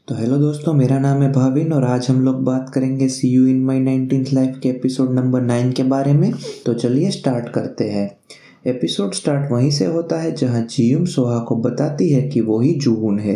तो हेलो दोस्तों, मेरा नाम है भाविन और आज हम लोग बात करेंगे see you in my 19th life के एपिसोड नंबर 9 के बारे में। तो चलिए स्टार्ट करते हैं। एपिसोड स्टार्ट वहीं से होता है जहां जियुम सोहा को बताती है कि वो ही जूहुन है।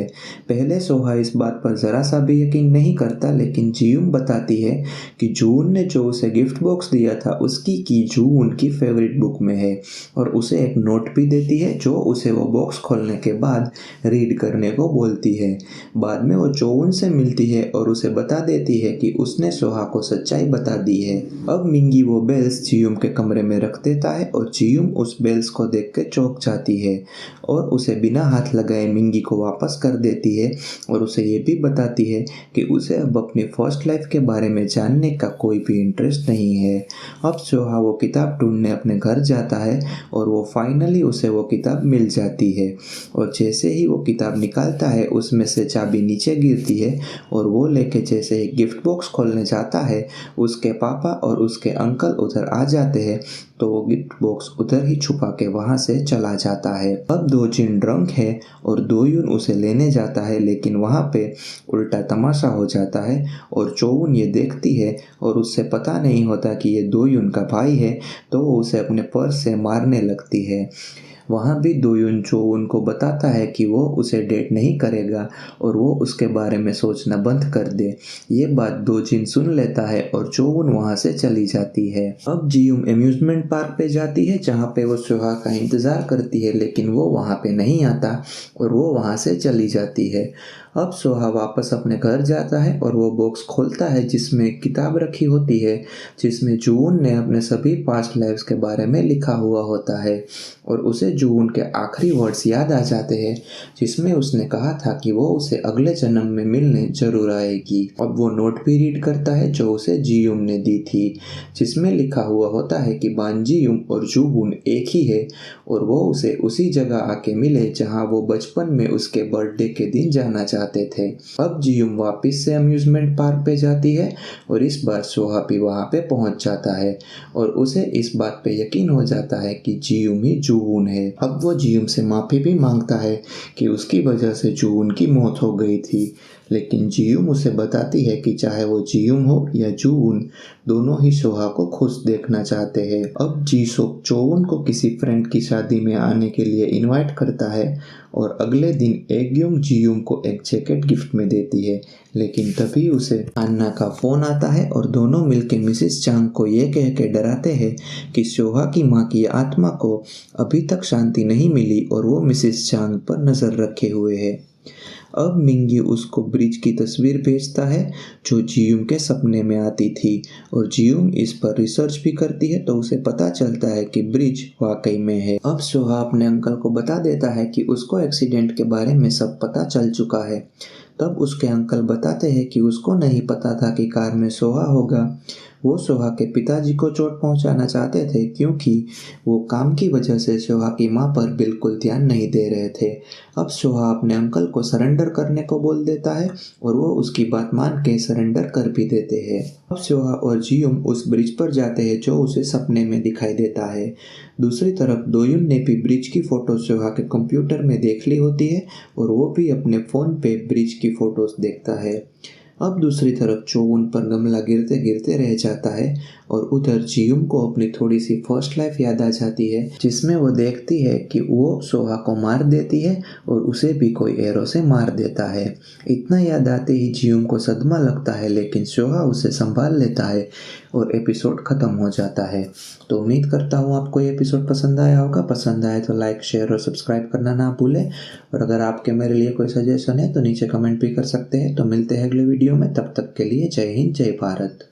पहले सोहा इस बात पर ज़रा सा भी यकीन नहीं करता, लेकिन जियुम बताती है कि जूहुन ने जो उसे गिफ्ट बॉक्स दिया था उसकी की जूहुन की फेवरेट बुक में है और उसे एक नोट भी देती है जो उसे वो बॉक्स खोलने के बाद रीड करने को बोलती है। बाद में वो जूहुन से मिलती है और उसे बता देती है कि उसने सोहा को सच्चाई बता दी है। अब मिंगी वो बेल्स जियुम के कमरे में रख देता है और जियुम उस बेल्स को देख के चौंक जाती है और उसे बिना हाथ लगाए मिंगी को वापस कर देती है और उसे ये भी बताती है कि उसे अब अपनी फर्स्ट लाइफ के बारे में जानने का कोई भी इंटरेस्ट नहीं है। अब सोहा वो किताब ढूंढने अपने घर जाता है और वो फाइनली उसे वो किताब मिल जाती है और जैसे ही वो किताब निकालता है उसमें से चाबी नीचे गिरती है और वो लेके जैसे ही गिफ्ट बॉक्स खोलने जाता है उसके पापा और उसके अंकल उधर आ जाते हैं तो वो गिफ्ट बॉक्स उधर ही छुपा के वहां से चला जाता है। अब दो जिन ड्रंक है और दोयुन उसे लेने जाता है, लेकिन वहां पे उल्टा तमाशा हो जाता है और चोवुन ये देखती है और उससे पता नहीं होता कि ये दोयुन का भाई है, तो वो उसे अपने पर्स से मारने लगती है। वहाँ भी दोयुन चोवुन को बताता है कि वो उसे डेट नहीं करेगा और वो उसके बारे में सोचना बंद कर दे। ये बात दोजिन सुन लेता है और चोवुन वहाँ से चली जाती है। अब जियुम एम्यूजमेंट पार्क पे जाती है जहाँ पे वो सोहा का इंतज़ार करती है, लेकिन वो वहाँ पे नहीं आता और वो वहाँ से चली जाती है। अब सोहा वापस अपने घर जाता है और वो बॉक्स खोलता है जिसमें एक किताब रखी होती है जिसमें जून ने अपने सभी पास्ट लाइफ्स के बारे में लिखा हुआ होता है और उसे जून के आखिरी वर्ड्स याद आ जाते हैं जिसमें उसने कहा था कि वो उसे अगले जन्म में मिलने जरूर आएगी। अब वो नोट भी रीड करता है जो उसे जियुम ने दी थी जिसमें लिखा हुआ होता है कि बानजियुम और जूहुन एक ही है और वो उसे उसी जगह आके मिले जहाँ वो बचपन में उसके बर्थडे के दिन जाना चाहते थे। अब जियुम वापस से अम्यूजमेंट पार्क पे जाती है और इस बार सोहा भी वहाँ पे पहुँच जाता है और उसे इस बात पे यकीन हो जाता है कि जियुम ही जूहुन है। अब वो जियुम से माफ़ी भी मांगता है कि उसकी वजह से जूहुन की मौत हो गई थी, लेकिन जियुम उसे बताती है कि चाहे वो जियुम हो या जूहुन, दोनों ही सोहा को खुश देखना चाहते हैं। अब जीसोक चोवुन को किसी फ्रेंड की शादी में आने के लिए इनवाइट करता है और अगले दिन एग्योंग जियुम को एक जैकेट गिफ्ट में देती है, लेकिन तभी उसे अन्ना का फोन आता है और दोनों मिलकर मिसेस चांग को ये कह के डराते हैं कि सोहा की माँ की आत्मा को अभी तक शांति नहीं मिली और वो मिसेस चांग पर नजर रखे हुए है। अब मिंगी उसको ब्रिज की तस्वीर भेजता है जो जियुम के सपने में आती थी और जियुम इस पर रिसर्च भी करती है तो उसे पता चलता है कि ब्रिज वाकई में है। अब सोहा अपने अंकल को बता देता है कि उसको एक्सीडेंट के बारे में सब पता चल चुका है। तब उसके अंकल बताते हैं कि उसको नहीं पता था कि कार में सोहा होगा। वो सोहा के पिताजी को चोट पहुंचाना चाहते थे क्योंकि वो काम की वजह से सोहा की माँ पर बिल्कुल ध्यान नहीं दे रहे थे। अब सोहा अपने अंकल को सरेंडर करने को बोल देता है और वो उसकी बात मान के सरेंडर कर भी देते हैं। अब सोहा और जियुम उस ब्रिज पर जाते हैं जो उसे सपने में दिखाई देता है। दूसरी तरफ दोयुन ने भी ब्रिज की फोटो सोहा के कंप्यूटर में देख ली होती है और वो भी अपने फ़ोन पे ब्रिज की फोटोज देखता है। अब दूसरी तरफ चोवुन पर गमला गिरते गिरते रह जाता है और उधर जियुम को अपनी थोड़ी सी फर्स्ट लाइफ याद आ जाती है जिसमें वो देखती है कि वो सोहा को मार देती है और उसे भी कोई एरो से मार देता है। इतना याद आते ही जियुम को सदमा लगता है, लेकिन सोहा उसे संभाल लेता है और एपिसोड ख़त्म हो जाता है। तो उम्मीद करता हूँ आपको ये एपिसोड पसंद आया होगा। पसंद आए तो लाइक शेयर और सब्सक्राइब करना ना भूलें और अगर आपके मेरे लिए कोई सजेशन है तो नीचे कमेंट भी कर सकते हैं। तो मिलते हैं अगले वीडियो में, तब तक के लिए जय हिंद जय भारत।